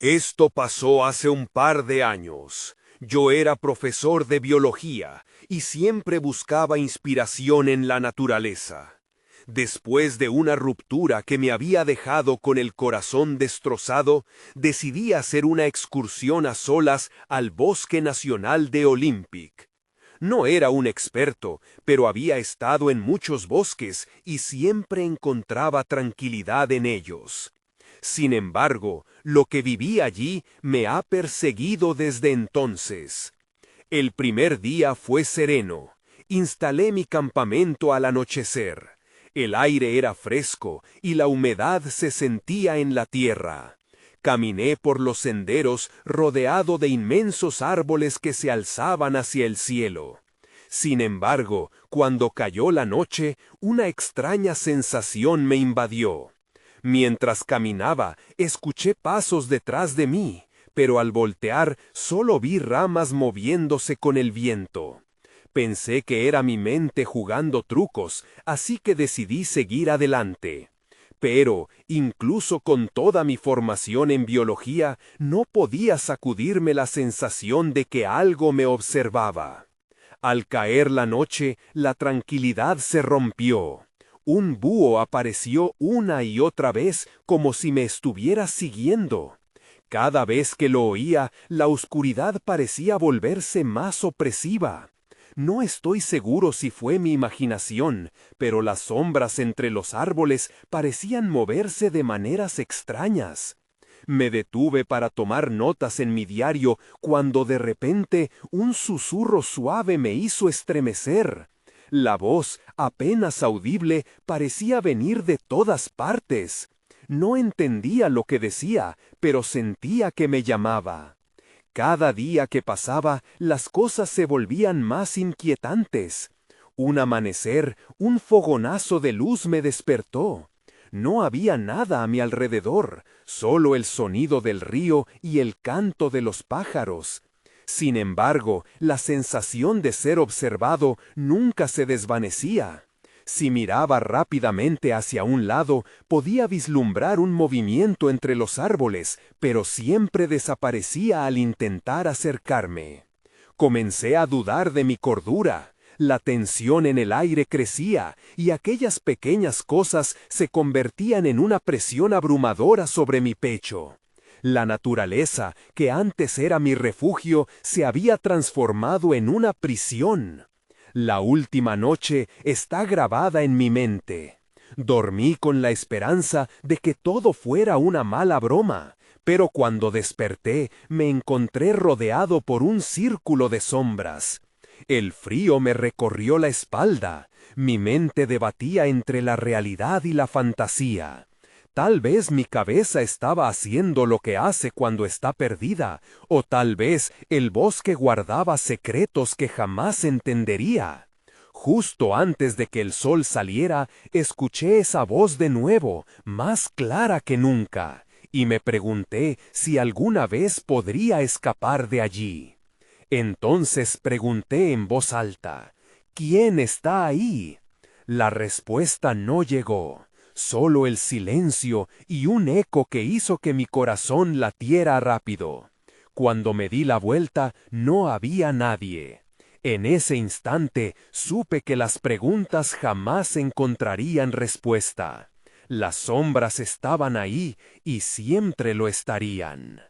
Esto pasó hace un par de años. Yo era profesor de biología y siempre buscaba inspiración en la naturaleza. Después de una ruptura que me había dejado con el corazón destrozado, decidí hacer una excursión a solas al Bosque Nacional de Olympic. No era un experto, pero había estado en muchos bosques y siempre encontraba tranquilidad en ellos. Sin embargo, lo que viví allí me ha perseguido desde entonces. El primer día fue sereno. Instalé mi campamento al anochecer. El aire era fresco y la humedad se sentía en la tierra. Caminé por los senderos rodeado de inmensos árboles que se alzaban hacia el cielo. Sin embargo, cuando cayó la noche, una extraña sensación me invadió. Mientras caminaba, escuché pasos detrás de mí, pero al voltear solo vi ramas moviéndose con el viento. Pensé que era mi mente jugando trucos, así que decidí seguir adelante. Pero, incluso con toda mi formación en biología, no podía sacudirme la sensación de que algo me observaba. Al caer la noche, la tranquilidad se rompió. Un búho apareció una y otra vez como si me estuviera siguiendo. Cada vez que lo oía, la oscuridad parecía volverse más opresiva. No estoy seguro si fue mi imaginación, pero las sombras entre los árboles parecían moverse de maneras extrañas. Me detuve para tomar notas en mi diario cuando de repente un susurro suave me hizo estremecer. La voz, apenas audible, parecía venir de todas partes. No entendía lo que decía, pero sentía que me llamaba. Cada día que pasaba, las cosas se volvían más inquietantes. Un amanecer, un fogonazo de luz me despertó. No había nada a mi alrededor, solo el sonido del río y el canto de los pájaros. Sin embargo, la sensación de ser observado nunca se desvanecía. Si miraba rápidamente hacia un lado, podía vislumbrar un movimiento entre los árboles, pero siempre desaparecía al intentar acercarme. Comencé a dudar de mi cordura. La tensión en el aire crecía y aquellas pequeñas cosas se convertían en una presión abrumadora sobre mi pecho. La naturaleza, que antes era mi refugio, se había transformado en una prisión. La última noche está grabada en mi mente. Dormí con la esperanza de que todo fuera una mala broma, pero cuando desperté me encontré rodeado por un círculo de sombras. El frío me recorrió la espalda. Mi mente debatía entre la realidad y la fantasía. Tal vez mi cabeza estaba haciendo lo que hace cuando está perdida, o tal vez el bosque guardaba secretos que jamás entendería. Justo antes de que el sol saliera, escuché esa voz de nuevo, más clara que nunca, y me pregunté si alguna vez podría escapar de allí. Entonces pregunté en voz alta, ¿quién está ahí? La respuesta no llegó. Solo el silencio y un eco que hizo que mi corazón latiera rápido. Cuando me di la vuelta, no había nadie. En ese instante supe que las preguntas jamás encontrarían respuesta. Las sombras estaban ahí y siempre lo estarían.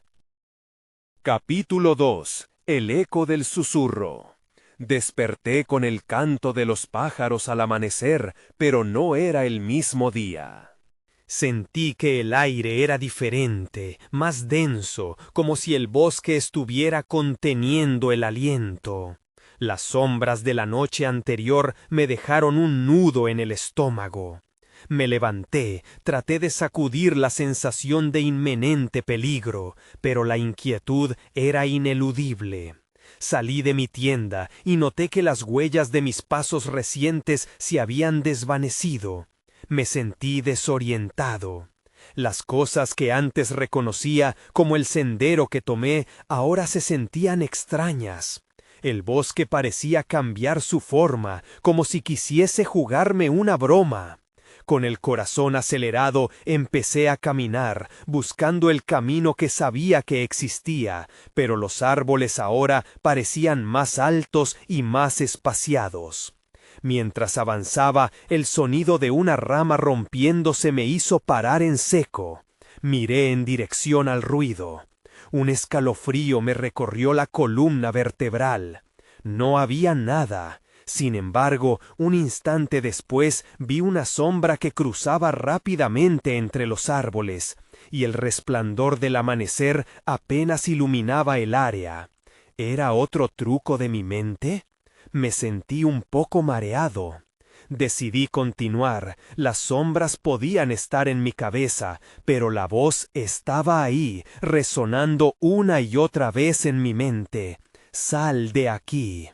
Capítulo 2. El eco del susurro. Desperté con el canto de los pájaros al amanecer, pero no era el mismo día. Sentí que el aire era diferente, más denso, como si el bosque estuviera conteniendo el aliento. Las sombras de la noche anterior me dejaron un nudo en el estómago. Me levanté, traté de sacudir la sensación de inminente peligro, pero la inquietud era ineludible. Salí de mi tienda y noté que las huellas de mis pasos recientes se habían desvanecido. Me sentí desorientado. Las cosas que antes reconocía, como el sendero que tomé, ahora se sentían extrañas. El bosque parecía cambiar su forma, como si quisiese jugarme una broma. Con el corazón acelerado empecé a caminar, buscando el camino que sabía que existía, pero los árboles ahora parecían más altos y más espaciados. Mientras avanzaba, el sonido de una rama rompiéndose me hizo parar en seco. Miré en dirección al ruido. Un escalofrío me recorrió la columna vertebral. No había nada. Sin embargo, un instante después vi una sombra que cruzaba rápidamente entre los árboles, y el resplandor del amanecer apenas iluminaba el área. ¿Era otro truco de mi mente? Me sentí un poco mareado. Decidí continuar. Las sombras podían estar en mi cabeza, pero la voz estaba ahí, resonando una y otra vez en mi mente. «Sal de aquí».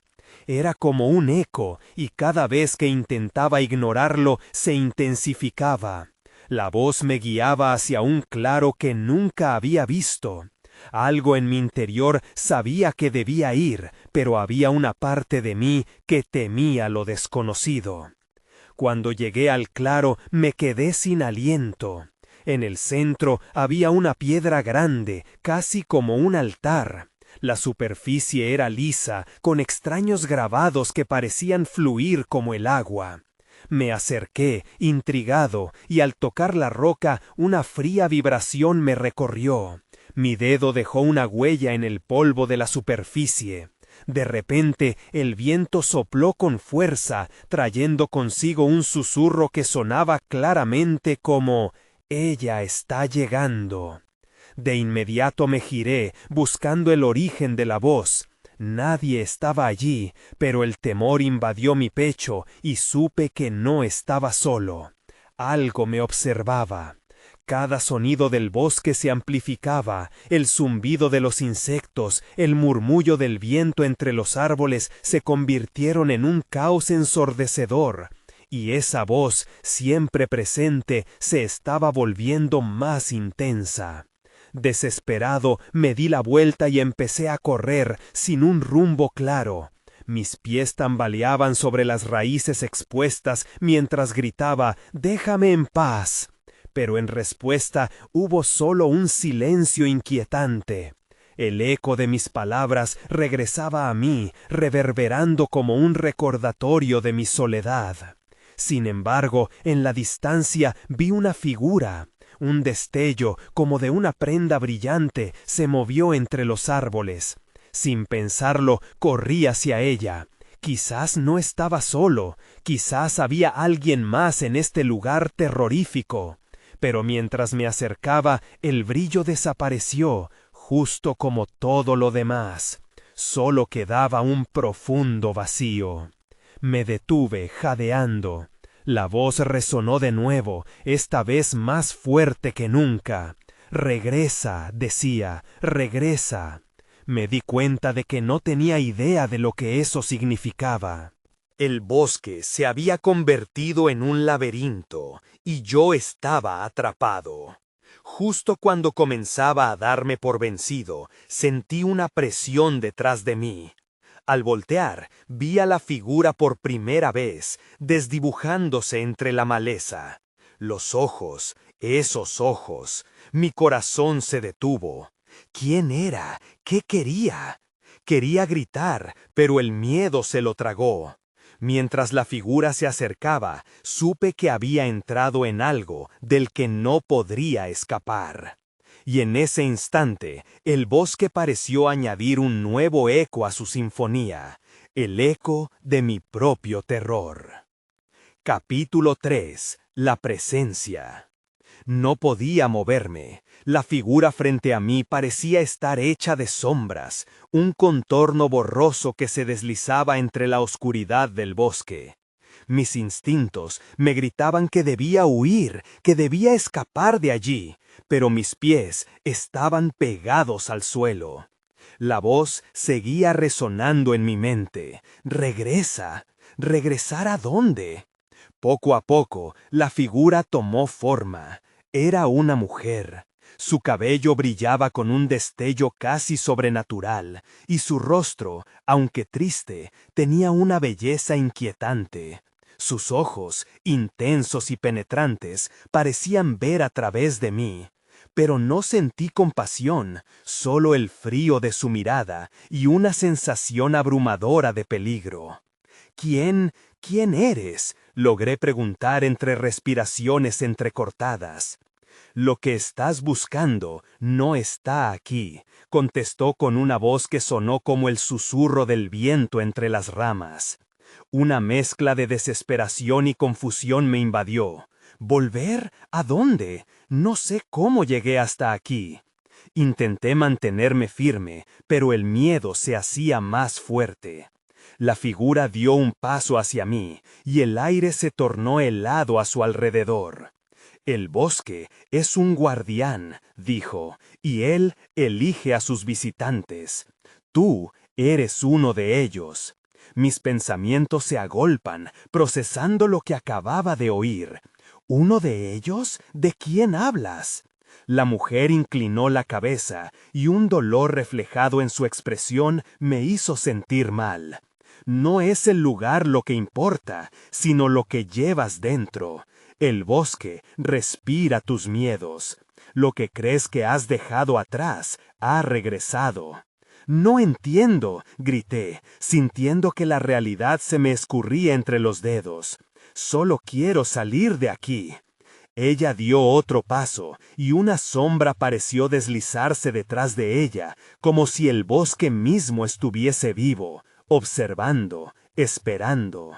Era como un eco, y cada vez que intentaba ignorarlo, se intensificaba. La voz me guiaba hacia un claro que nunca había visto. Algo en mi interior sabía que debía ir, pero había una parte de mí que temía lo desconocido. Cuando llegué al claro, me quedé sin aliento. En el centro había una piedra grande, casi como un altar. La superficie era lisa, con extraños grabados que parecían fluir como el agua. Me acerqué, intrigado, y al tocar la roca, una fría vibración me recorrió. Mi dedo dejó una huella en el polvo de la superficie. De repente, el viento sopló con fuerza, trayendo consigo un susurro que sonaba claramente como «Ella está llegando». De inmediato me giré, buscando el origen de la voz. Nadie estaba allí, pero el temor invadió mi pecho y supe que no estaba solo. Algo me observaba. Cada sonido del bosque se amplificaba, el zumbido de los insectos, el murmullo del viento entre los árboles se convirtieron en un caos ensordecedor, y esa voz, siempre presente, se estaba volviendo más intensa. Desesperado, me di la vuelta y empecé a correr, sin un rumbo claro. Mis pies tambaleaban sobre las raíces expuestas mientras gritaba «¡Déjame en paz!». Pero en respuesta hubo solo un silencio inquietante. El eco de mis palabras regresaba a mí, reverberando como un recordatorio de mi soledad. Sin embargo, en la distancia vi una figura. Un destello, como de una prenda brillante, se movió entre los árboles. Sin pensarlo, corrí hacia ella. Quizás no estaba solo, quizás había alguien más en este lugar terrorífico. Pero mientras me acercaba, el brillo desapareció, justo como todo lo demás. Solo quedaba un profundo vacío. Me detuve, jadeando. La voz resonó de nuevo, esta vez más fuerte que nunca. «Regresa», decía, «regresa». Me di cuenta de que no tenía idea de lo que eso significaba. El bosque se había convertido en un laberinto, y yo estaba atrapado. Justo cuando comenzaba a darme por vencido, sentí una presión detrás de mí. Al voltear, vi a la figura por primera vez, desdibujándose entre la maleza. Los ojos, esos ojos, mi corazón se detuvo. ¿Quién era? ¿Qué quería? Quería gritar, pero el miedo se lo tragó. Mientras la figura se acercaba, supe que había entrado en algo del que no podría escapar. Y en ese instante, el bosque pareció añadir un nuevo eco a su sinfonía, el eco de mi propio terror. Capítulo 3. La presencia. No podía moverme. La figura frente a mí parecía estar hecha de sombras, un contorno borroso que se deslizaba entre la oscuridad del bosque. Mis instintos me gritaban que debía huir, que debía escapar de allí, pero mis pies estaban pegados al suelo. La voz seguía resonando en mi mente. «Regresa. ¿Regresar a dónde?». Poco a poco, la figura tomó forma. Era una mujer. Su cabello brillaba con un destello casi sobrenatural, y su rostro, aunque triste, tenía una belleza inquietante. Sus ojos, intensos y penetrantes, parecían ver a través de mí. Pero no sentí compasión, solo el frío de su mirada y una sensación abrumadora de peligro. ¿Quién eres?, logré preguntar entre respiraciones entrecortadas. Lo que estás buscando no está aquí, contestó con una voz que sonó como el susurro del viento entre las ramas. Una mezcla de desesperación y confusión me invadió. ¿Volver? ¿A dónde? No sé cómo llegué hasta aquí. Intenté mantenerme firme, pero el miedo se hacía más fuerte. La figura dio un paso hacia mí, y el aire se tornó helado a su alrededor. El bosque es un guardián, dijo, y él elige a sus visitantes. Tú eres uno de ellos. Mis pensamientos se agolpan, procesando lo que acababa de oír. ¿Uno de ellos? ¿De quién hablas? La mujer inclinó la cabeza, y un dolor reflejado en su expresión me hizo sentir mal. No es el lugar lo que importa, sino lo que llevas dentro. El bosque respira tus miedos. Lo que crees que has dejado atrás ha regresado. No entiendo, grité, sintiendo que la realidad se me escurría entre los dedos. Solo quiero salir de aquí. Ella dio otro paso, y una sombra pareció deslizarse detrás de ella, como si el bosque mismo estuviese vivo, observando, esperando.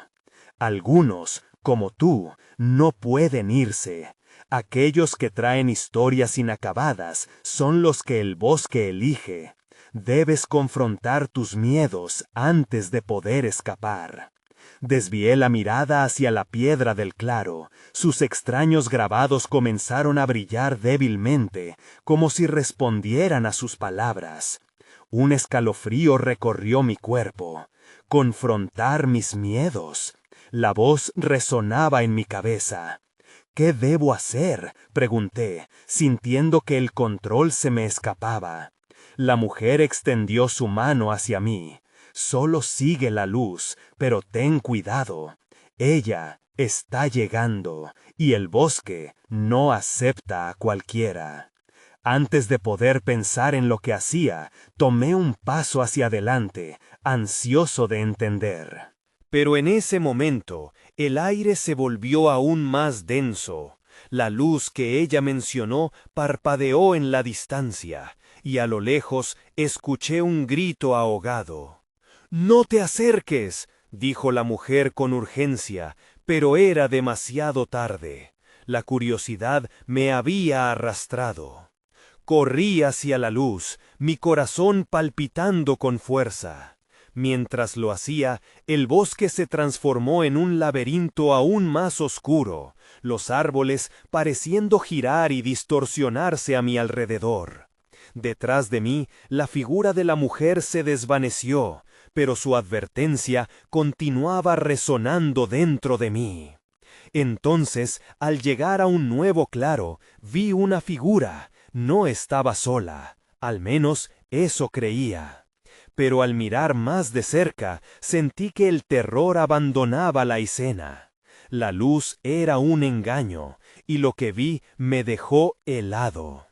Algunos, como tú, no pueden irse. Aquellos que traen historias inacabadas son los que el bosque elige. Debes confrontar tus miedos antes de poder escapar. Desvié la mirada hacia la piedra del claro. Sus extraños grabados comenzaron a brillar débilmente, como si respondieran a sus palabras. Un escalofrío recorrió mi cuerpo. Confrontar mis miedos. La voz resonaba en mi cabeza. ¿Qué debo hacer?, pregunté, sintiendo que el control se me escapaba. La mujer extendió su mano hacia mí. Solo sigue la luz, pero ten cuidado. Ella está llegando, y el bosque no acepta a cualquiera. Antes de poder pensar en lo que hacía, tomé un paso hacia adelante, ansioso de entender. Pero en ese momento, el aire se volvió aún más denso. La luz que ella mencionó parpadeó en la distancia, y a lo lejos escuché un grito ahogado. «¡No te acerques!», dijo la mujer con urgencia, pero era demasiado tarde. La curiosidad me había arrastrado. Corrí hacia la luz, mi corazón palpitando con fuerza. Mientras lo hacía, el bosque se transformó en un laberinto aún más oscuro, los árboles pareciendo girar y distorsionarse a mi alrededor. Detrás de mí, la figura de la mujer se desvaneció, pero su advertencia continuaba resonando dentro de mí. Entonces, al llegar a un nuevo claro, vi una figura. No estaba sola, al menos eso creía. Pero al mirar más de cerca, sentí que el terror abandonaba la escena. La luz era un engaño, y lo que vi me dejó helado.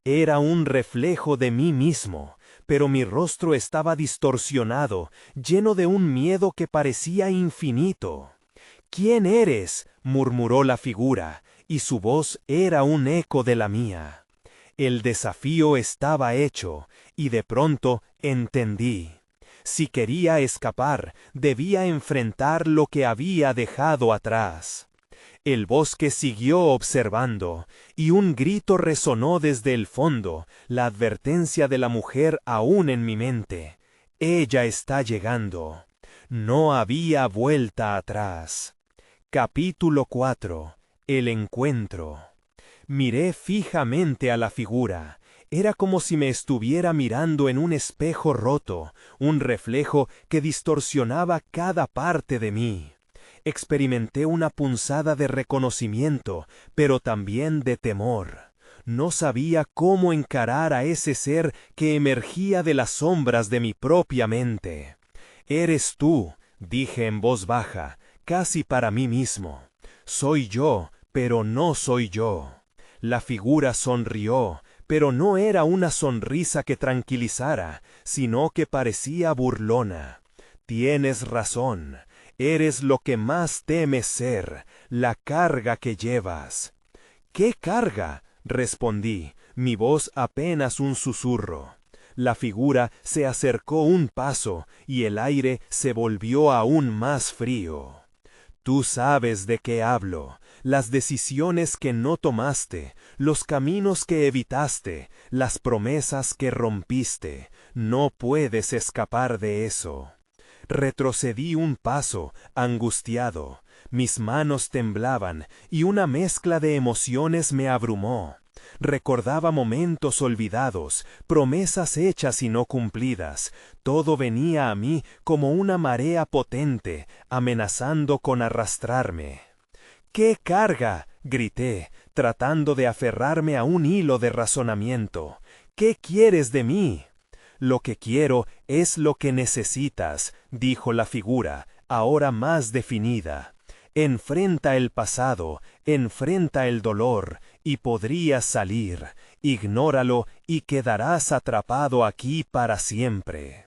Era un reflejo de mí mismo, pero mi rostro estaba distorsionado, lleno de un miedo que parecía infinito. «¿Quién eres?», murmuró la figura, y su voz era un eco de la mía. El desafío estaba hecho, y de pronto entendí. Si quería escapar, debía enfrentar lo que había dejado atrás. El bosque siguió observando, y un grito resonó desde el fondo, la advertencia de la mujer aún en mi mente. Ella está llegando. No había vuelta atrás. Capítulo 4. El encuentro. Miré fijamente a la figura. Era como si me estuviera mirando en un espejo roto, un reflejo que distorsionaba cada parte de mí. Experimenté una punzada de reconocimiento, pero también de temor. No sabía cómo encarar a ese ser que emergía de las sombras de mi propia mente. «Eres tú», dije en voz baja, casi para mí mismo. Soy yo, pero no soy yo. La figura sonrió, pero no era una sonrisa que tranquilizara, sino que parecía burlona. Tienes razón, eres lo que más temes ser, la carga que llevas. ¿Qué carga? Respondí, mi voz apenas un susurro. La figura se acercó un paso y el aire se volvió aún más frío. Tú sabes de qué hablo, las decisiones que no tomaste, los caminos que evitaste, las promesas que rompiste, no puedes escapar de eso. Retrocedí un paso, angustiado, mis manos temblaban y una mezcla de emociones me abrumó. Recordaba momentos olvidados, promesas hechas y no cumplidas. Todo venía a mí como una marea potente, amenazando con arrastrarme. ¡Qué carga! Grité, tratando de aferrarme a un hilo de razonamiento. ¿Qué quieres de mí? Lo que quiero es lo que necesitas, dijo la figura, ahora más definida. Enfrenta el pasado, enfrenta el dolor, y podrías salir. Ignóralo y quedarás atrapado aquí para siempre.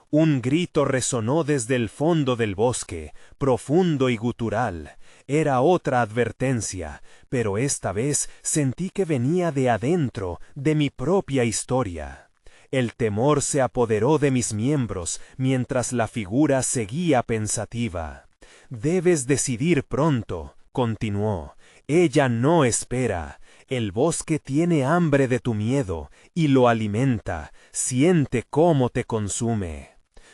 Un grito resonó desde el fondo del bosque, profundo y gutural. Era otra advertencia, pero esta vez sentí que venía de adentro, de mi propia historia. El temor se apoderó de mis miembros mientras la figura seguía pensativa. Debes decidir pronto, continuó. Ella no espera. El bosque tiene hambre de tu miedo y lo alimenta. Siente cómo te consume.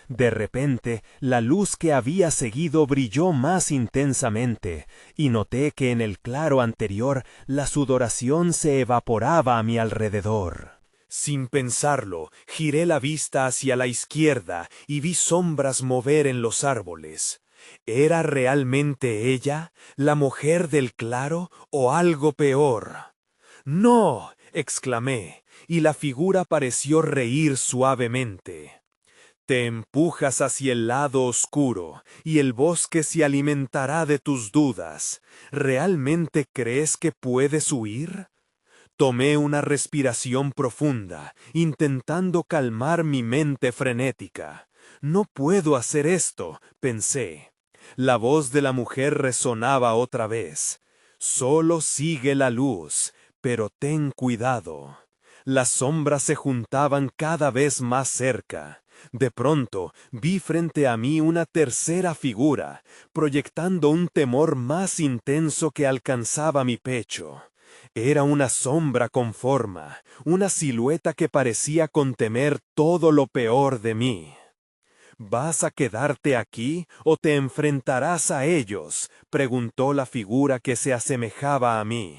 De repente, la luz que había seguido brilló más intensamente, y noté que en el claro anterior la sudoración se evaporaba a mi alrededor. Sin pensarlo, giré la vista hacia la izquierda y vi sombras mover en los árboles. ¿Era realmente ella, la mujer del claro, o algo peor? ¡No! exclamé, y la figura pareció reír suavemente. Te empujas hacia el lado oscuro, y el bosque se alimentará de tus dudas. ¿Realmente crees que puedes huir? Tomé una respiración profunda, intentando calmar mi mente frenética. No puedo hacer esto, pensé. La voz de la mujer resonaba otra vez. Solo sigue la luz, pero ten cuidado. Las sombras se juntaban cada vez más cerca. De pronto vi frente a mí una tercera figura, proyectando un temor más intenso que alcanzaba mi pecho. Era una sombra con forma, una silueta que parecía contener todo lo peor de mí. ¿Vas a quedarte aquí o te enfrentarás a ellos?, preguntó la figura que se asemejaba a mí.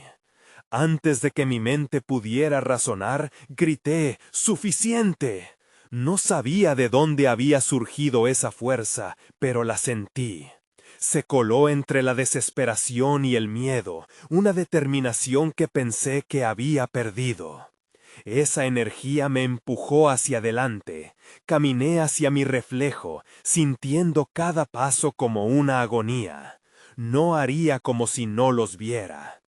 Antes de que mi mente pudiera razonar, grité, ¡suficiente! No sabía de dónde había surgido esa fuerza, pero la sentí. Se coló entre la desesperación y el miedo, una determinación que pensé que había perdido. Esa energía me empujó hacia adelante. Caminé hacia mi reflejo, sintiendo cada paso como una agonía. No haría como si no los viera.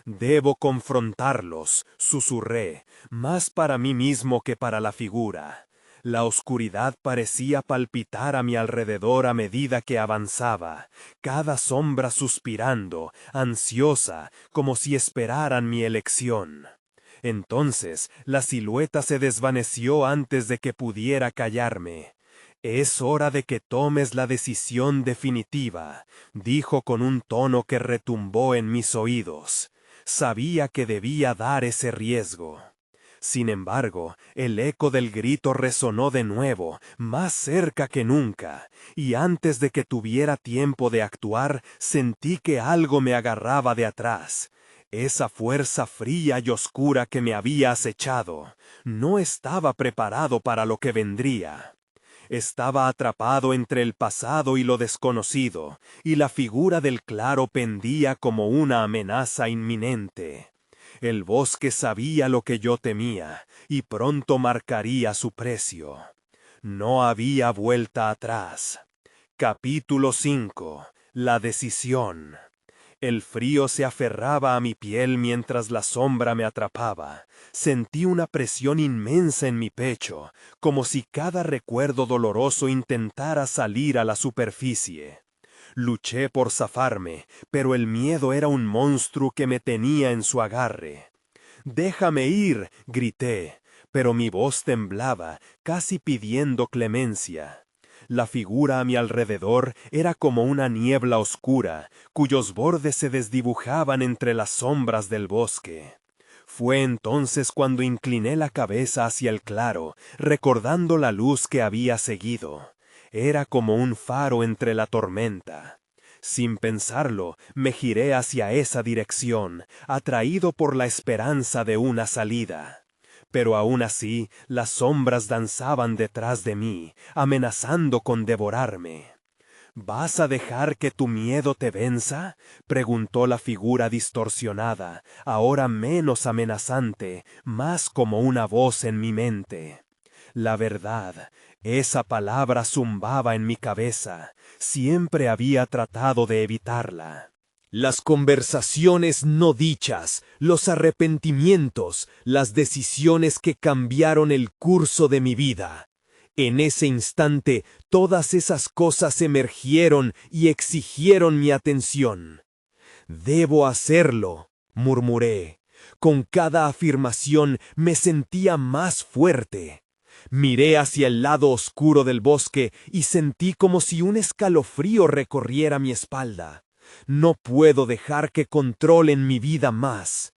Debo confrontarlos, susurré, más para mí mismo que para la figura. La oscuridad parecía palpitar a mi alrededor a medida que avanzaba, cada sombra suspirando, ansiosa, como si esperaran mi elección. Entonces la silueta se desvaneció antes de que pudiera callarme. «Es hora de que tomes la decisión definitiva», dijo con un tono que retumbó en mis oídos. Sabía que debía dar ese riesgo. Sin embargo, el eco del grito resonó de nuevo, más cerca que nunca, y antes de que tuviera tiempo de actuar, sentí que algo me agarraba de atrás. Esa fuerza fría y oscura que me había acechado. No estaba preparado para lo que vendría. Estaba atrapado entre el pasado y lo desconocido, y la figura del claro pendía como una amenaza inminente. El bosque sabía lo que yo temía, y pronto marcaría su precio. No había vuelta atrás. Capítulo 5. La decisión. El frío se aferraba a mi piel mientras la sombra me atrapaba. Sentí una presión inmensa en mi pecho, como si cada recuerdo doloroso intentara salir a la superficie. Luché por zafarme, pero el miedo era un monstruo que me tenía en su agarre. «¡Déjame ir!», grité, pero mi voz temblaba, casi pidiendo clemencia. La figura a mi alrededor era como una niebla oscura, cuyos bordes se desdibujaban entre las sombras del bosque. Fue entonces cuando incliné la cabeza hacia el claro, recordando la luz que había seguido. Era como un faro entre la tormenta. Sin pensarlo, me giré hacia esa dirección, atraído por la esperanza de una salida. Pero aún así, las sombras danzaban detrás de mí, amenazando con devorarme. «¿Vas a dejar que tu miedo te venza?», preguntó la figura distorsionada, ahora menos amenazante, más como una voz en mi mente. La verdad, esa palabra zumbaba en mi cabeza. Siempre había tratado de evitarla. Las conversaciones no dichas, los arrepentimientos, las decisiones que cambiaron el curso de mi vida. En ese instante, todas esas cosas emergieron y exigieron mi atención. «Debo hacerlo», murmuré. Con cada afirmación me sentía más fuerte. Miré hacia el lado oscuro del bosque y sentí como si un escalofrío recorriera mi espalda. No puedo dejar que controlen mi vida más.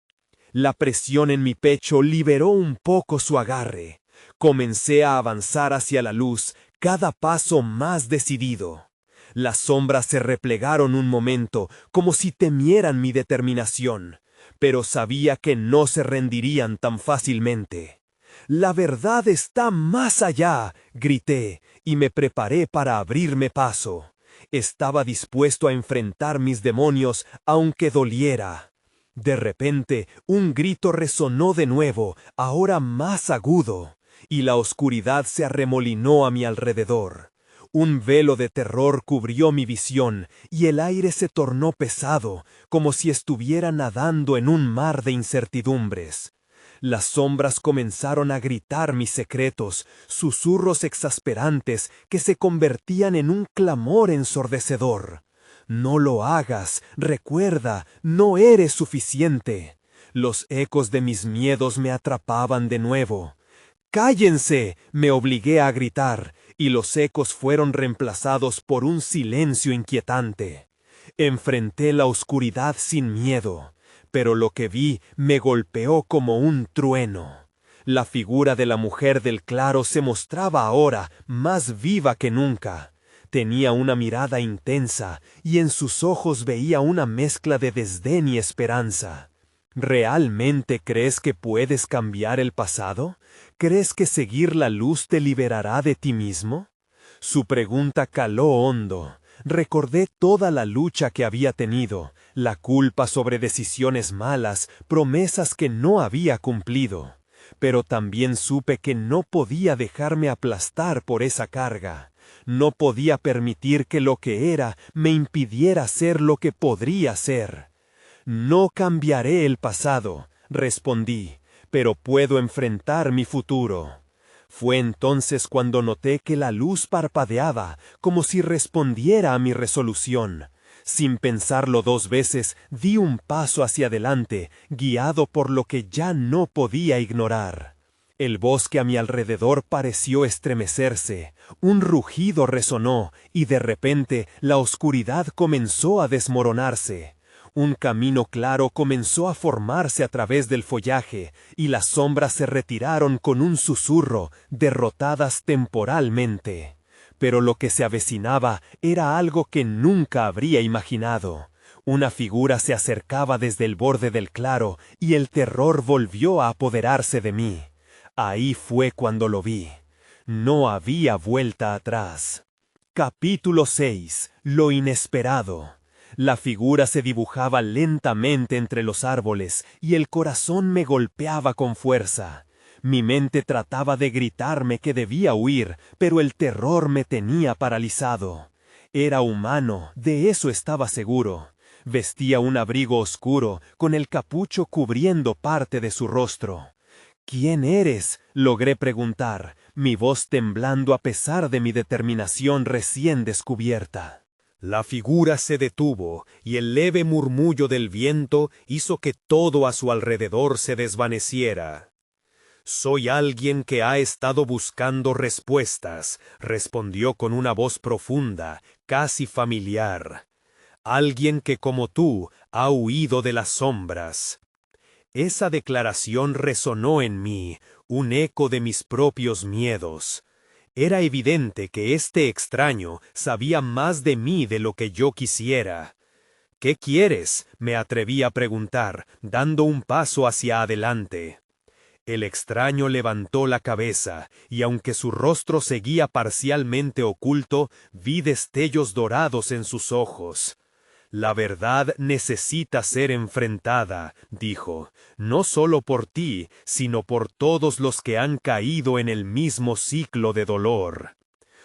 La presión en mi pecho liberó un poco su agarre. Comencé a avanzar hacia la luz, cada paso más decidido. Las sombras se replegaron un momento, como si temieran mi determinación, pero sabía que no se rendirían tan fácilmente. «La verdad está más allá», grité, y me preparé para abrirme paso. Estaba dispuesto a enfrentar mis demonios, aunque doliera. De repente, un grito resonó de nuevo, ahora más agudo, y la oscuridad se arremolinó a mi alrededor. Un velo de terror cubrió mi visión, y el aire se tornó pesado, como si estuviera nadando en un mar de incertidumbres. Las sombras comenzaron a gritar mis secretos, susurros exasperantes que se convertían en un clamor ensordecedor. «No lo hagas, recuerda, no eres suficiente». Los ecos de mis miedos me atrapaban de nuevo. «¡Cállense!», me obligué a gritar, y los ecos fueron reemplazados por un silencio inquietante. Enfrenté la oscuridad sin miedo. Pero lo que vi me golpeó como un trueno. La figura de la mujer del claro se mostraba ahora más viva que nunca. Tenía una mirada intensa y en sus ojos veía una mezcla de desdén y esperanza. ¿Realmente crees que puedes cambiar el pasado? ¿Crees que seguir la luz te liberará de ti mismo? Su pregunta caló hondo. Recordé toda la lucha que había tenido, la culpa sobre decisiones malas, promesas que no había cumplido. Pero también supe que no podía dejarme aplastar por esa carga. No podía permitir que lo que era me impidiera ser lo que podría ser. «No cambiaré el pasado», respondí, «pero puedo enfrentar mi futuro». Fue entonces cuando noté que la luz parpadeaba, como si respondiera a mi resolución. Sin pensarlo 2 veces, di un paso hacia adelante, guiado por lo que ya no podía ignorar. El bosque a mi alrededor pareció estremecerse, un rugido resonó, y de repente la oscuridad comenzó a desmoronarse. Un camino claro comenzó a formarse a través del follaje, y las sombras se retiraron con un susurro, derrotadas temporalmente. Pero lo que se avecinaba era algo que nunca habría imaginado. Una figura se acercaba desde el borde del claro, y el terror volvió a apoderarse de mí. Ahí fue cuando lo vi. No había vuelta atrás. Capítulo 6. Lo inesperado. La figura se dibujaba lentamente entre los árboles y el corazón me golpeaba con fuerza. Mi mente trataba de gritarme que debía huir, pero el terror me tenía paralizado. Era humano, de eso estaba seguro. Vestía un abrigo oscuro, con el capucho cubriendo parte de su rostro. «¿Quién eres?», logré preguntar, mi voz temblando a pesar de mi determinación recién descubierta. La figura se detuvo, y el leve murmullo del viento hizo que todo a su alrededor se desvaneciera. «Soy alguien que ha estado buscando respuestas», respondió con una voz profunda, casi familiar. «Alguien que como tú ha huido de las sombras». Esa declaración resonó en mí, un eco de mis propios miedos. Era evidente que este extraño sabía más de mí de lo que yo quisiera. «¿Qué quieres?», me atreví a preguntar, dando un paso hacia adelante. El extraño levantó la cabeza, y aunque su rostro seguía parcialmente oculto, vi destellos dorados en sus ojos. «La verdad necesita ser enfrentada», dijo, «no solo por ti, sino por todos los que han caído en el mismo ciclo de dolor».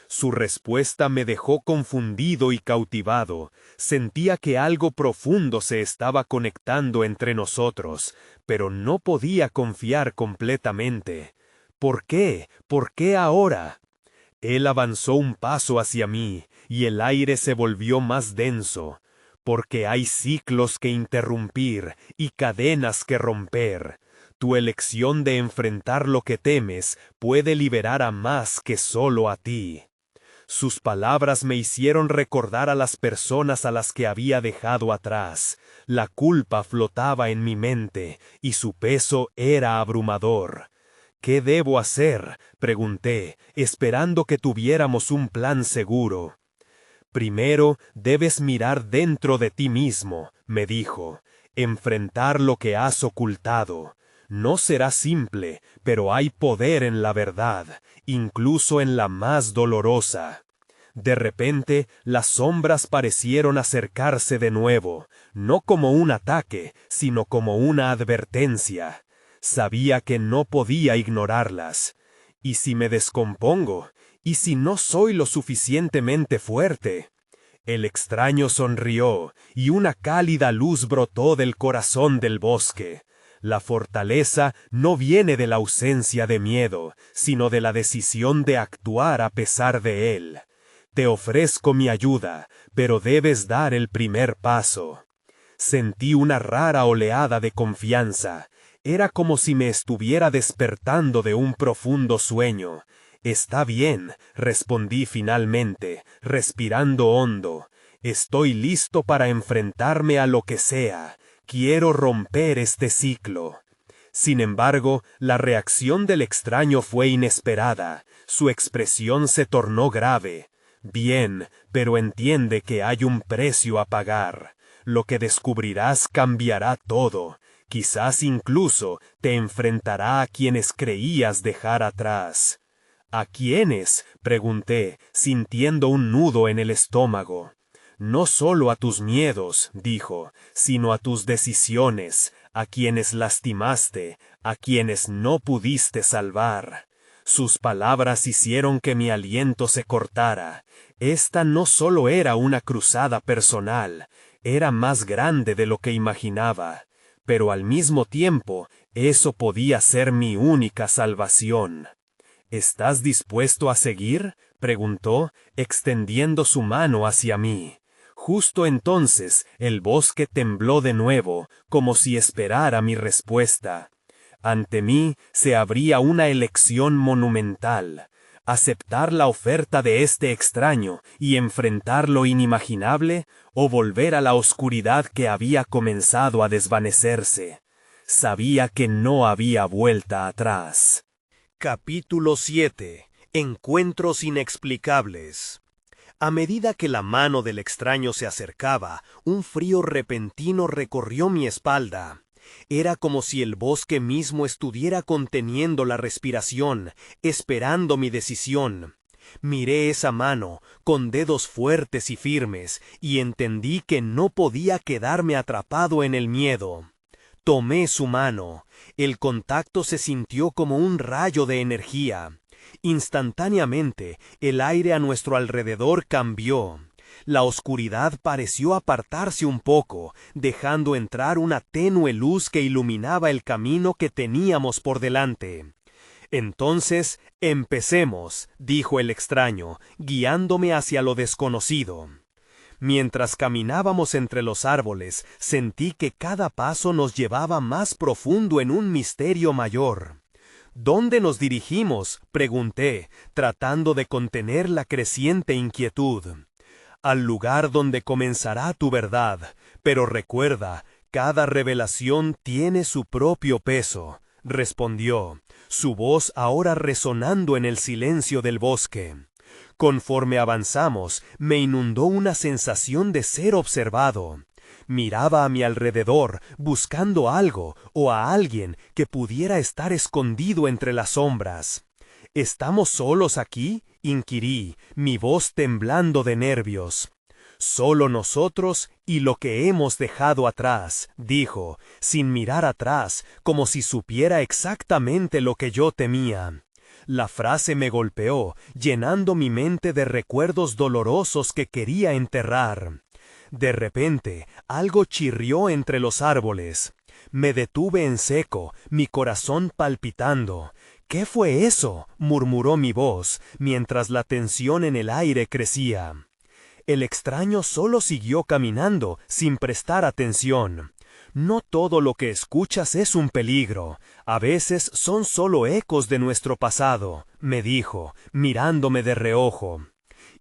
Su respuesta me dejó confundido y cautivado. Sentía que algo profundo se estaba conectando entre nosotros, pero no podía confiar completamente. ¿Por qué? ¿Por qué ahora? Él avanzó un paso hacia mí, y el aire se volvió más denso. Porque hay ciclos que interrumpir y cadenas que romper. Tu elección de enfrentar lo que temes puede liberar a más que solo a ti. Sus palabras me hicieron recordar a las personas a las que había dejado atrás. La culpa flotaba en mi mente, y su peso era abrumador. «¿Qué debo hacer?», pregunté, esperando que tuviéramos un plan seguro. «Primero debes mirar dentro de ti mismo», me dijo, «enfrentar lo que has ocultado. No será simple, pero hay poder en la verdad, incluso en la más dolorosa». De repente, las sombras parecieron acercarse de nuevo, no como un ataque, sino como una advertencia. Sabía que no podía ignorarlas. ¿Y si me descompongo? ¿Y si no soy lo suficientemente fuerte? El extraño sonrió, y una cálida luz brotó del corazón del bosque. La fortaleza no viene de la ausencia de miedo, sino de la decisión de actuar a pesar de él. Te ofrezco mi ayuda, pero debes dar el primer paso. Sentí una rara oleada de confianza. Era como si me estuviera despertando de un profundo sueño. «Está bien», respondí finalmente, respirando hondo. «Estoy listo para enfrentarme a lo que sea. Quiero romper este ciclo». Sin embargo, la reacción del extraño fue inesperada. Su expresión se tornó grave. «Bien, pero entiende que hay un precio a pagar. Lo que descubrirás cambiará todo. Quizás incluso te enfrentará a quienes creías dejar atrás». «¿A quiénes?», pregunté, sintiendo un nudo en el estómago. «No solo a tus miedos», dijo, «sino a tus decisiones, a quienes lastimaste, a quienes no pudiste salvar». Sus palabras hicieron que mi aliento se cortara. Esta no solo era una cruzada personal, era más grande de lo que imaginaba. Pero al mismo tiempo, eso podía ser mi única salvación. «¿Estás dispuesto a seguir?», preguntó, extendiendo su mano hacia mí. Justo entonces, el bosque tembló de nuevo, como si esperara mi respuesta. Ante mí se abría una elección monumental: aceptar la oferta de este extraño y enfrentar lo inimaginable, o volver a la oscuridad que había comenzado a desvanecerse. Sabía que no había vuelta atrás. Capítulo 7. Encuentros inexplicables. A medida que la mano del extraño se acercaba, un frío repentino recorrió mi espalda. Era como si el bosque mismo estuviera conteniendo la respiración, esperando mi decisión. Miré esa mano, con dedos fuertes y firmes, y entendí que no podía quedarme atrapado en el miedo. Tomé su mano. El contacto se sintió como un rayo de energía. Instantáneamente, el aire a nuestro alrededor cambió. La oscuridad pareció apartarse un poco, dejando entrar una tenue luz que iluminaba el camino que teníamos por delante. «Entonces, empecemos», dijo el extraño, guiándome hacia lo desconocido. Mientras caminábamos entre los árboles, sentí que cada paso nos llevaba más profundo en un misterio mayor. «¿Dónde nos dirigimos?», pregunté, tratando de contener la creciente inquietud. «Al lugar donde comenzará tu verdad, pero recuerda, cada revelación tiene su propio peso», respondió, su voz ahora resonando en el silencio del bosque. Conforme avanzamos, me inundó una sensación de ser observado. Miraba a mi alrededor, buscando algo o a alguien que pudiera estar escondido entre las sombras. «¿Estamos solos aquí?», inquirí, mi voz temblando de nervios. «Solo nosotros y lo que hemos dejado atrás», dijo, sin mirar atrás, como si supiera exactamente lo que yo temía. La frase me golpeó, llenando mi mente de recuerdos dolorosos que quería enterrar. De repente, algo chirrió entre los árboles. Me detuve en seco, mi corazón palpitando. «¿Qué fue eso?», murmuró mi voz, mientras la tensión en el aire crecía. El extraño solo siguió caminando, sin prestar atención. «No todo lo que escuchas es un peligro. A veces son solo ecos de nuestro pasado», me dijo, mirándome de reojo.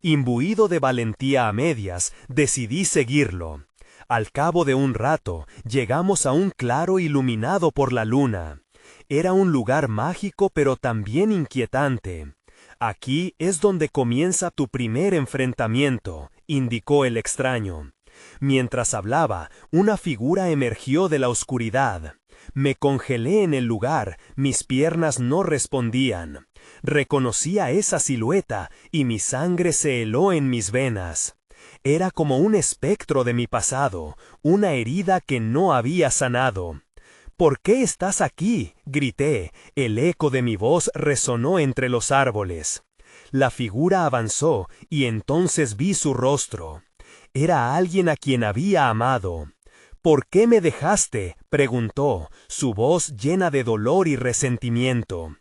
Imbuido de valentía a medias, decidí seguirlo. Al cabo de un rato, llegamos a un claro iluminado por la luna. Era un lugar mágico pero también inquietante. «Aquí es donde comienza tu primer enfrentamiento», indicó el extraño. Mientras hablaba, una figura emergió de la oscuridad. Me congelé en el lugar, mis piernas no respondían. Reconocí a esa silueta y mi sangre se heló en mis venas. Era como un espectro de mi pasado, una herida que no había sanado. «¿Por qué estás aquí?», grité. El eco de mi voz resonó entre los árboles. La figura avanzó y entonces vi su rostro. Era alguien a quien había amado. «¿Por qué me dejaste?», preguntó, su voz llena de dolor y resentimiento.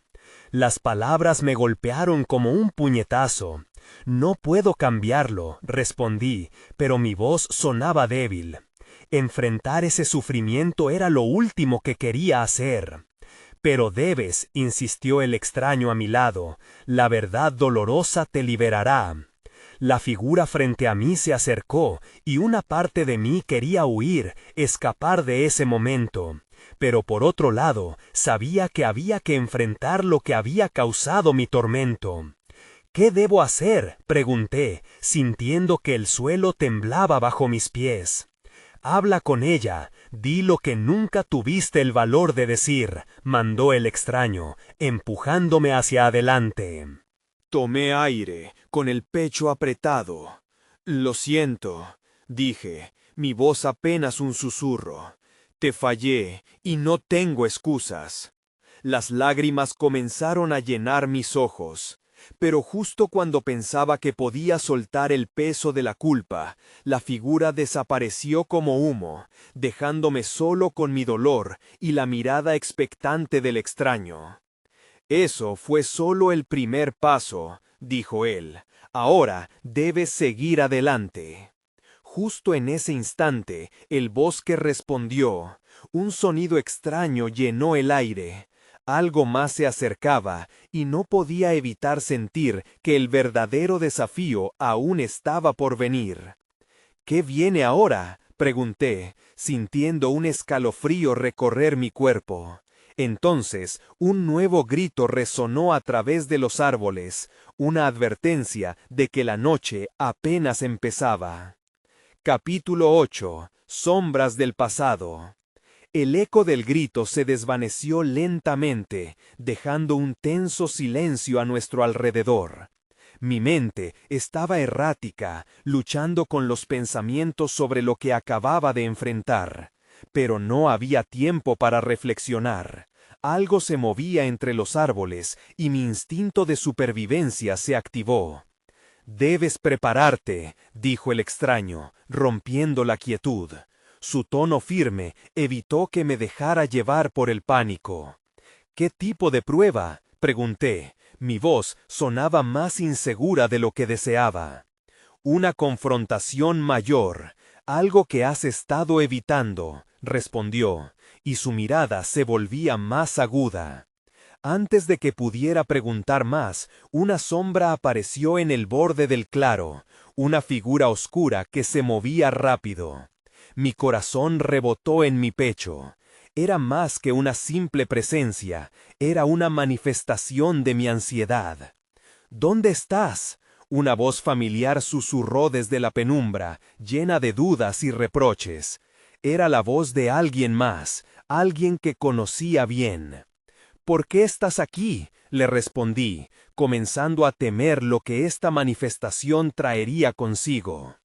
Las palabras me golpearon como un puñetazo. «No puedo cambiarlo», respondí, pero mi voz sonaba débil. Enfrentar ese sufrimiento era lo último que quería hacer. «Pero debes», insistió el extraño a mi lado, «la verdad dolorosa te liberará». La figura frente a mí se acercó, y una parte de mí quería huir, escapar de ese momento. Pero por otro lado, sabía que había que enfrentar lo que había causado mi tormento. «¿Qué debo hacer?», pregunté, sintiendo que el suelo temblaba bajo mis pies. «Habla con ella, di lo que nunca tuviste el valor de decir», mandó el extraño, empujándome hacia adelante. Tomé aire, con el pecho apretado. «Lo siento», dije, mi voz apenas un susurro. «Te fallé y no tengo excusas». Las lágrimas comenzaron a llenar mis ojos. Pero justo cuando pensaba que podía soltar el peso de la culpa, la figura desapareció como humo, dejándome solo con mi dolor y la mirada expectante del extraño. «Eso fue solo el primer paso», dijo él. «Ahora debes seguir adelante». Justo en ese instante, el bosque respondió. Un sonido extraño llenó el aire. Algo más se acercaba, y no podía evitar sentir que el verdadero desafío aún estaba por venir. «¿Qué viene ahora?», pregunté, sintiendo un escalofrío recorrer mi cuerpo. Entonces, un nuevo grito resonó a través de los árboles, una advertencia de que la noche apenas empezaba. Capítulo 8. Sombras del pasado. El eco del grito se desvaneció lentamente, dejando un tenso silencio a nuestro alrededor. Mi mente estaba errática, luchando con los pensamientos sobre lo que acababa de enfrentar. Pero no había tiempo para reflexionar. Algo se movía entre los árboles y mi instinto de supervivencia se activó. Debes prepararte, dijo el extraño, rompiendo la quietud. Su tono firme evitó que me dejara llevar por el pánico. ¿Qué tipo de prueba?, pregunté. Mi voz sonaba más insegura de lo que deseaba. Una confrontación mayor, algo que has estado evitando, respondió, y su mirada se volvía más aguda. Antes de que pudiera preguntar más, una sombra apareció en el borde del claro, una figura oscura que se movía rápido. Mi corazón rebotó en mi pecho. Era más que una simple presencia, era una manifestación de mi ansiedad. ¿Dónde estás?, una voz familiar susurró desde la penumbra, llena de dudas y reproches. Era la voz de alguien más, alguien que conocía bien. ¿Por qué estás aquí?, le respondí, comenzando a temer lo que esta manifestación traería consigo.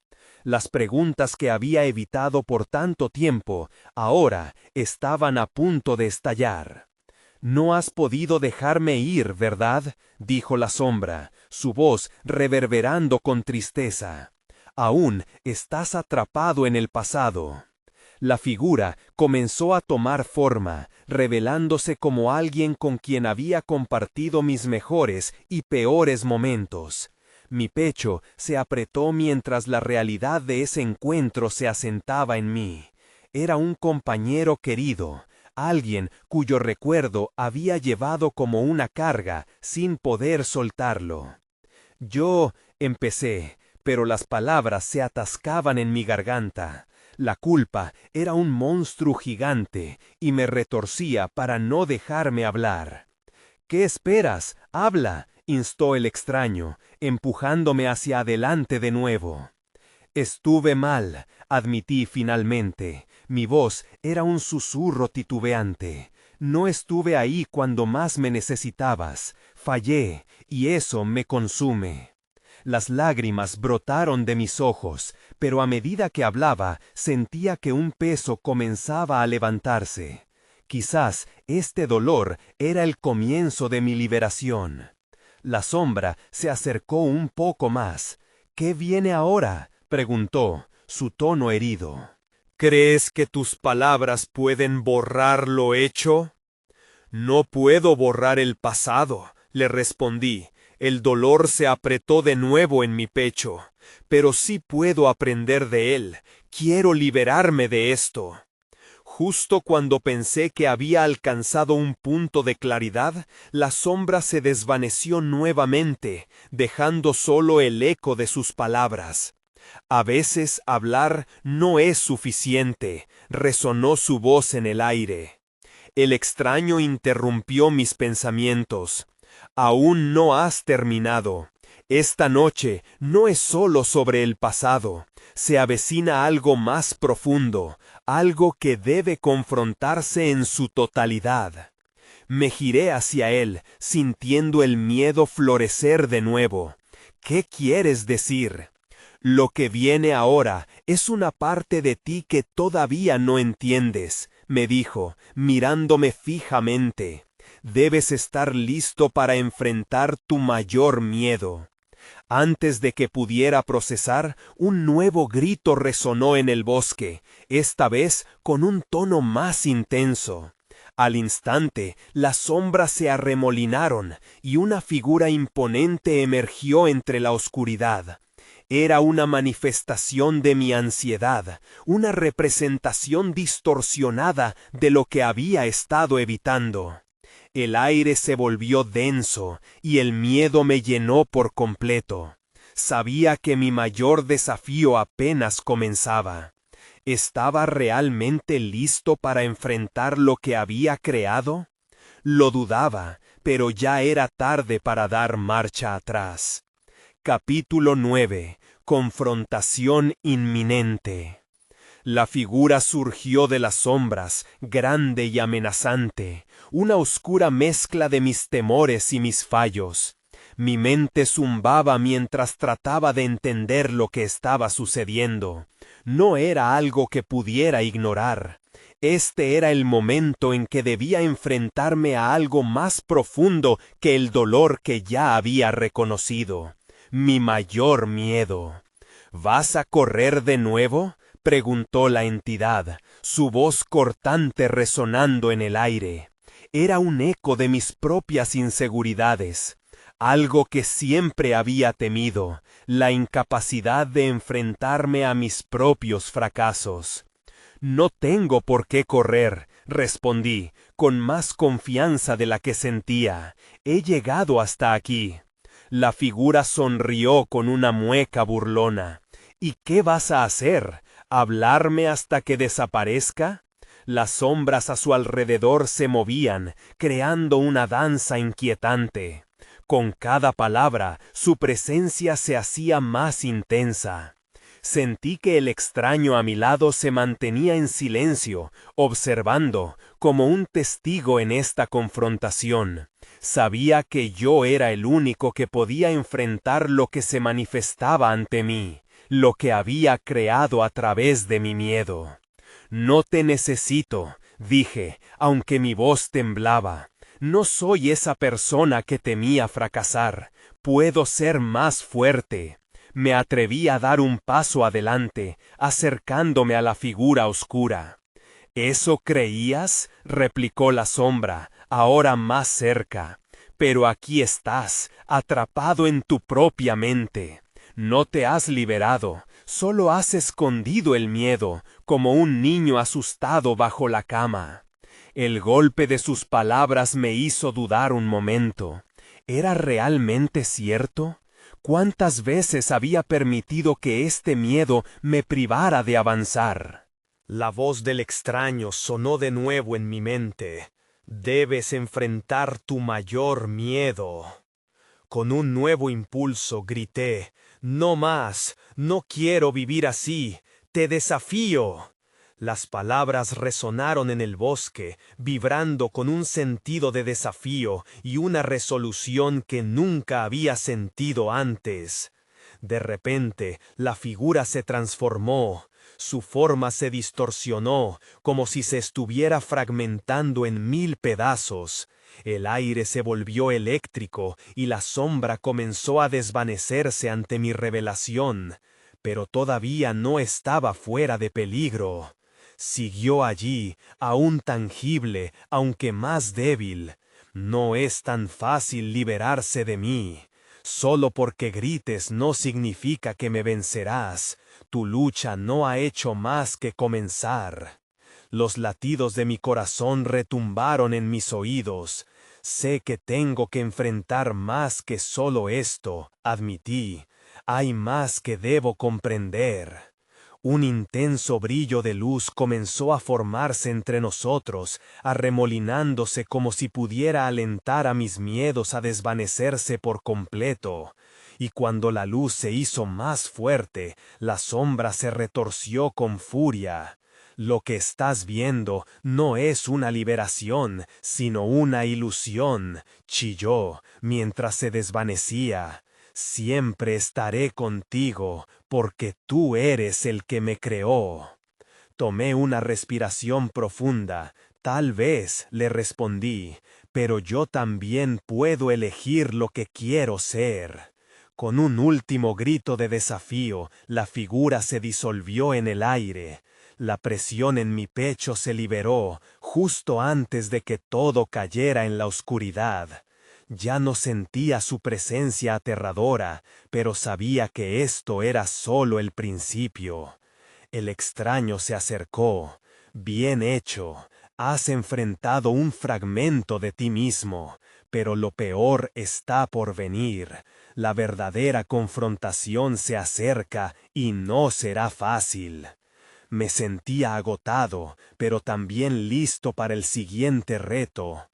Las preguntas que había evitado por tanto tiempo, ahora estaban a punto de estallar. «No has podido dejarme ir, ¿verdad?», dijo la sombra, su voz reverberando con tristeza. «Aún estás atrapado en el pasado». La figura comenzó a tomar forma, revelándose como alguien con quien había compartido mis mejores y peores momentos. Mi pecho se apretó mientras la realidad de ese encuentro se asentaba en mí. Era un compañero querido, alguien cuyo recuerdo había llevado como una carga sin poder soltarlo. Yo empecé, pero las palabras se atascaban en mi garganta. La culpa era un monstruo gigante y me retorcía para no dejarme hablar. «¿Qué esperas? Habla», instó el extraño, empujándome hacia adelante de nuevo. «Estuve mal», admití finalmente. Mi voz era un susurro titubeante. «No estuve ahí cuando más me necesitabas. Fallé, y eso me consume». Las lágrimas brotaron de mis ojos, pero a medida que hablaba, sentía que un peso comenzaba a levantarse. Quizás este dolor era el comienzo de mi liberación. La sombra se acercó un poco más. «¿Qué viene ahora?», preguntó, su tono herido. ¿Crees que tus palabras pueden borrar lo hecho? No puedo borrar el pasado, le respondí. El dolor se apretó de nuevo en mi pecho, pero sí puedo aprender de él. Quiero liberarme de esto. Justo cuando pensé que había alcanzado un punto de claridad, la sombra se desvaneció nuevamente, dejando solo el eco de sus palabras. «A veces hablar no es suficiente», resonó su voz en el aire. El extraño interrumpió mis pensamientos. «Aún no has terminado. Esta noche no es solo sobre el pasado. Se avecina algo más profundo, algo que debe confrontarse en su totalidad». Me giré hacia él, sintiendo el miedo florecer de nuevo. «¿Qué quieres decir?». «Lo que viene ahora es una parte de ti que todavía no entiendes», me dijo, mirándome fijamente. «Debes estar listo para enfrentar tu mayor miedo». Antes de que pudiera procesar, un nuevo grito resonó en el bosque, esta vez con un tono más intenso. Al instante, las sombras se arremolinaron y una figura imponente emergió entre la oscuridad. Era una manifestación de mi ansiedad, una representación distorsionada de lo que había estado evitando. El aire se volvió denso y el miedo me llenó por completo. Sabía que mi mayor desafío apenas comenzaba. ¿Estaba realmente listo para enfrentar lo que había creado? Lo dudaba, pero ya era tarde para dar marcha atrás. Capítulo 9. Confrontación inminente. La figura surgió de las sombras, grande y amenazante, una oscura mezcla de mis temores y mis fallos. Mi mente zumbaba mientras trataba de entender lo que estaba sucediendo. No era algo que pudiera ignorar. Este era el momento en que debía enfrentarme a algo más profundo que el dolor que ya había reconocido. mi mayor miedo. ¿Vas a correr de nuevo?, preguntó la entidad, su voz cortante resonando en el aire. Era un eco de mis propias inseguridades, algo que siempre había temido, la incapacidad de enfrentarme a mis propios fracasos. No tengo por qué correr, respondí, con más confianza de la que sentía. He llegado hasta aquí. La figura sonrió con una mueca burlona. ¿Y qué vas a hacer? ¿Hablarme hasta que desaparezca? Las sombras a su alrededor se movían, creando una danza inquietante. Con cada palabra, su presencia se hacía más intensa. Sentí que el extraño a mi lado se mantenía en silencio, observando, como un testigo en esta confrontación. Sabía que yo era el único que podía enfrentar lo que se manifestaba ante mí, lo que había creado a través de mi miedo. No te necesito, dije, aunque mi voz temblaba. No soy esa persona que temía fracasar. Puedo ser más fuerte. Me atreví a dar un paso adelante, acercándome a la figura oscura. ¿Eso creías?, replicó la sombra, ahora más cerca. Pero aquí estás, atrapado en tu propia mente. No te has liberado, solo has escondido el miedo, como un niño asustado bajo la cama. El golpe de sus palabras me hizo dudar un momento. ¿Era realmente cierto? ¿Cuántas veces había permitido que este miedo me privara de avanzar? La voz del extraño sonó de nuevo en mi mente. Debes enfrentar tu mayor miedo. Con un nuevo impulso grité, «No más, no quiero vivir así, te desafío». Las palabras resonaron en el bosque, vibrando con un sentido de desafío y una resolución que nunca había sentido antes. De repente, la figura se transformó. Su forma se distorsionó, como si se estuviera fragmentando en 1000 pedazos. El aire se volvió eléctrico y la sombra comenzó a desvanecerse ante mi revelación. Pero todavía no estaba fuera de peligro. Siguió allí, aún tangible, aunque más débil. No es tan fácil liberarse de mí. Solo porque grites no significa que me vencerás. Tu lucha no ha hecho más que comenzar. Los latidos de mi corazón retumbaron en mis oídos. Sé que tengo que enfrentar más que solo esto, admití. Hay más que debo comprender. Un intenso brillo de luz comenzó a formarse entre nosotros, arremolinándose como si pudiera alentar a mis miedos a desvanecerse por completo. Y cuando la luz se hizo más fuerte, la sombra se retorció con furia. Lo que estás viendo no es una liberación, sino una ilusión, chilló, mientras se desvanecía. Siempre estaré contigo, porque tú eres el que me creó. Tomé una respiración profunda. Tal vez, le respondí, pero yo también puedo elegir lo que quiero ser. Con un último grito de desafío, la figura se disolvió en el aire. La presión en mi pecho se liberó, justo antes de que todo cayera en la oscuridad. Ya no sentía su presencia aterradora, pero sabía que esto era solo el principio. El extraño se acercó. Bien hecho, has enfrentado un fragmento de ti mismo, pero lo peor está por venir. La verdadera confrontación se acerca y no será fácil. Me sentía agotado, pero también listo para el siguiente reto.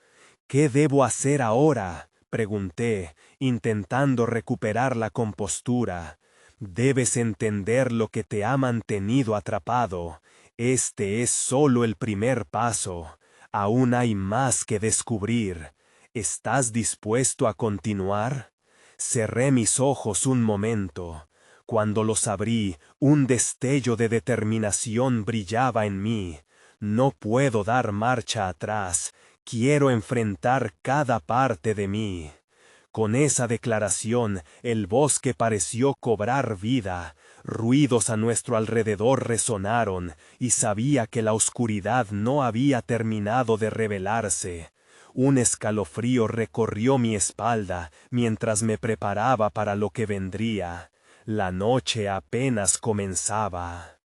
¿Qué debo hacer ahora?, pregunté, intentando recuperar la compostura. Debes entender lo que te ha mantenido atrapado. Este es solo el primer paso. Aún hay más que descubrir. ¿Estás dispuesto a continuar? Cerré mis ojos un momento. Cuando los abrí, un destello de determinación brillaba en mí. No puedo dar marcha atrás. Quiero enfrentar cada parte de mí. Con esa declaración, el bosque pareció cobrar vida. Ruidos a nuestro alrededor resonaron, y sabía que la oscuridad no había terminado de revelarse. Un escalofrío recorrió mi espalda mientras me preparaba para lo que vendría. La noche apenas comenzaba.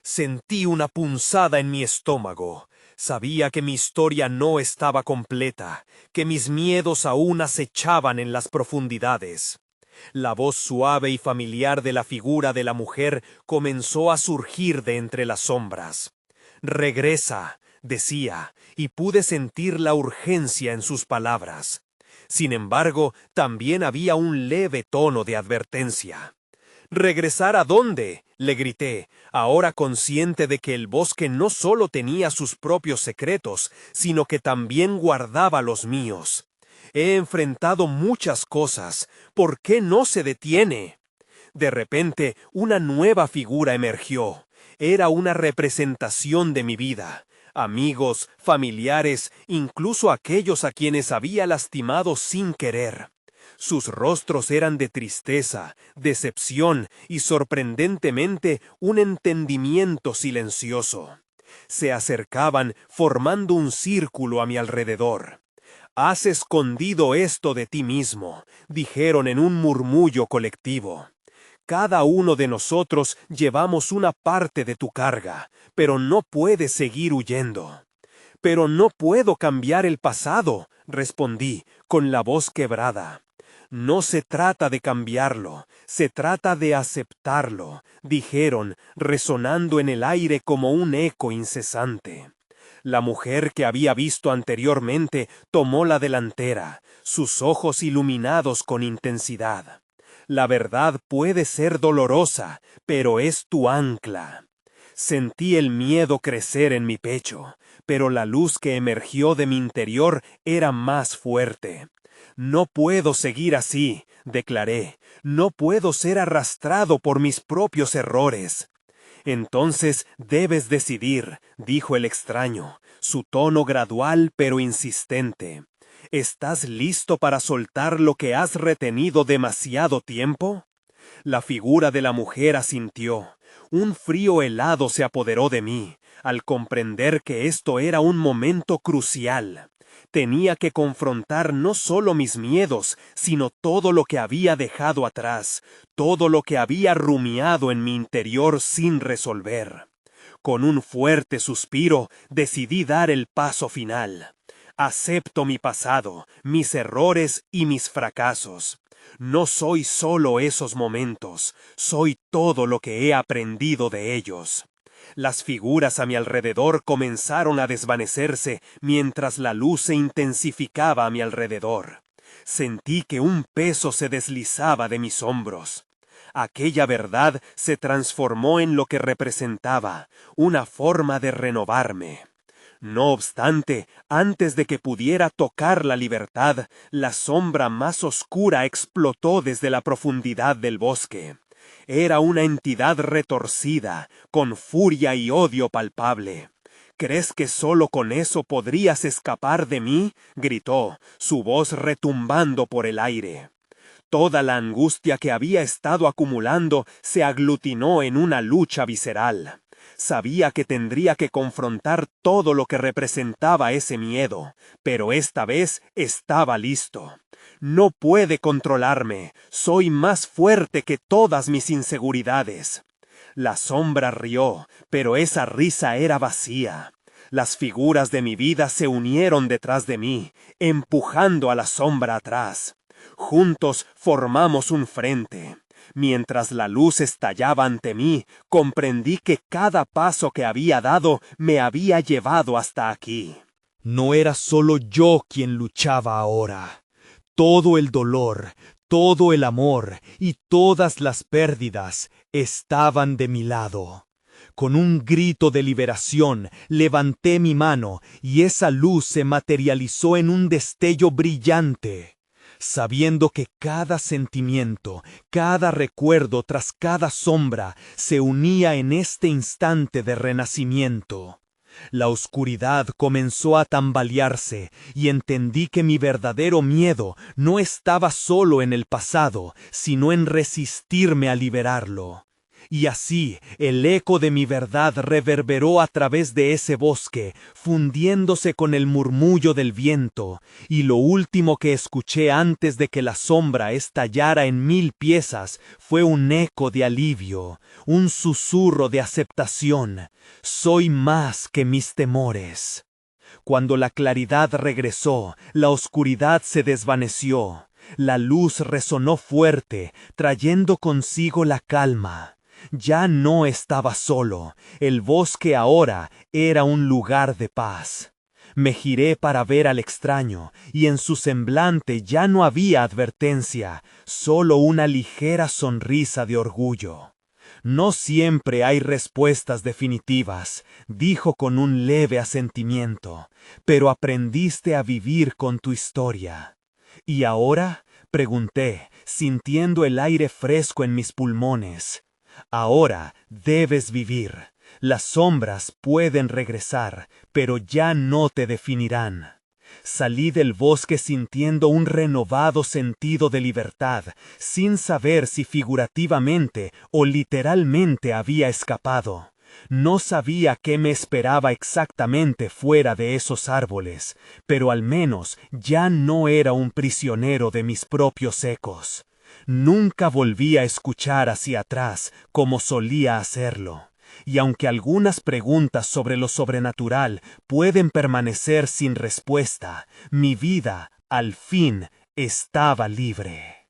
Sentí una punzada en mi estómago. Sabía que mi historia no estaba completa, que mis miedos aún acechaban en las profundidades. La voz suave y familiar de la figura de la mujer comenzó a surgir de entre las sombras. «Regresa», decía, y pude sentir la urgencia en sus palabras. Sin embargo, también había un leve tono de advertencia. «¿Regresar a dónde?», le grité, ahora consciente de que el bosque no solo tenía sus propios secretos, sino que también guardaba los míos. «He enfrentado muchas cosas. ¿Por qué no se detiene?». De repente, una nueva figura emergió. Era una representación de mi vida. Amigos, familiares, incluso aquellos a quienes había lastimado sin querer. Sus rostros eran de tristeza, decepción y sorprendentemente un entendimiento silencioso. Se acercaban formando un círculo a mi alrededor. «Has escondido esto de ti mismo», dijeron en un murmullo colectivo. «Cada uno de nosotros llevamos una parte de tu carga, pero no puedes seguir huyendo». «Pero no puedo cambiar el pasado», respondí, con la voz quebrada. «No se trata de cambiarlo, se trata de aceptarlo», dijeron, resonando en el aire como un eco incesante. La mujer que había visto anteriormente tomó la delantera, sus ojos iluminados con intensidad. «La verdad puede ser dolorosa, pero es tu ancla». Sentí el miedo crecer en mi pecho, pero la luz que emergió de mi interior era más fuerte. «No puedo seguir así», declaré. «No puedo ser arrastrado por mis propios errores». «Entonces debes decidir», dijo el extraño, su tono gradual pero insistente. «¿Estás listo para soltar lo que has retenido demasiado tiempo?». La figura de la mujer asintió. Un frío helado se apoderó de mí, al comprender que esto era un momento crucial. Tenía que confrontar no solo mis miedos, sino todo lo que había dejado atrás, todo lo que había rumiado en mi interior sin resolver. Con un fuerte suspiro, decidí dar el paso final. «Acepto mi pasado, mis errores y mis fracasos. No soy solo esos momentos, soy todo lo que he aprendido de ellos». Las figuras a mi alrededor comenzaron a desvanecerse mientras la luz se intensificaba a mi alrededor. Sentí que un peso se deslizaba de mis hombros. Aquella verdad se transformó en lo que representaba, una forma de renovarme. No obstante, antes de que pudiera tocar la libertad, la sombra más oscura explotó desde la profundidad del bosque. Era una entidad retorcida, con furia y odio palpable. «¿Crees que solo con eso podrías escapar de mí?», gritó, su voz retumbando por el aire. Toda la angustia que había estado acumulando se aglutinó en una lucha visceral. Sabía que tendría que confrontar todo lo que representaba ese miedo, pero esta vez estaba listo. «No puede controlarme, soy más fuerte que todas mis inseguridades». La sombra rió, pero esa risa era vacía. Las figuras de mi vida se unieron detrás de mí, empujando a la sombra atrás. Juntos formamos un frente. Mientras la luz estallaba ante mí, comprendí que cada paso que había dado me había llevado hasta aquí. No era solo yo quien luchaba ahora. Todo el dolor, todo el amor y todas las pérdidas estaban de mi lado. Con un grito de liberación, levanté mi mano y esa luz se materializó en un destello brillante. Sabiendo que cada sentimiento, cada recuerdo tras cada sombra se unía en este instante de renacimiento. La oscuridad comenzó a tambalearse y entendí que mi verdadero miedo no estaba solo en el pasado, sino en resistirme a liberarlo. Y así el eco de mi verdad reverberó a través de ese bosque, fundiéndose con el murmullo del viento, y lo último que escuché antes de que la sombra estallara en 1000 piezas fue un eco de alivio, un susurro de aceptación. Soy más que mis temores. Cuando la claridad regresó, la oscuridad se desvaneció. La luz resonó fuerte, trayendo consigo la calma. Ya no estaba solo, el bosque ahora era un lugar de paz. Me giré para ver al extraño, y en su semblante ya no había advertencia, solo una ligera sonrisa de orgullo. No siempre hay respuestas definitivas, dijo con un leve asentimiento, pero aprendiste a vivir con tu historia. ¿Y ahora? Pregunté, sintiendo el aire fresco en mis pulmones. Ahora debes vivir. Las sombras pueden regresar, pero ya no te definirán. Salí del bosque sintiendo un renovado sentido de libertad, sin saber si figurativamente o literalmente había escapado. No sabía qué me esperaba exactamente fuera de esos árboles, pero al menos ya no era un prisionero de mis propios ecos. Nunca volví a escuchar hacia atrás como solía hacerlo. Y aunque algunas preguntas sobre lo sobrenatural pueden permanecer sin respuesta, mi vida, al fin, estaba libre.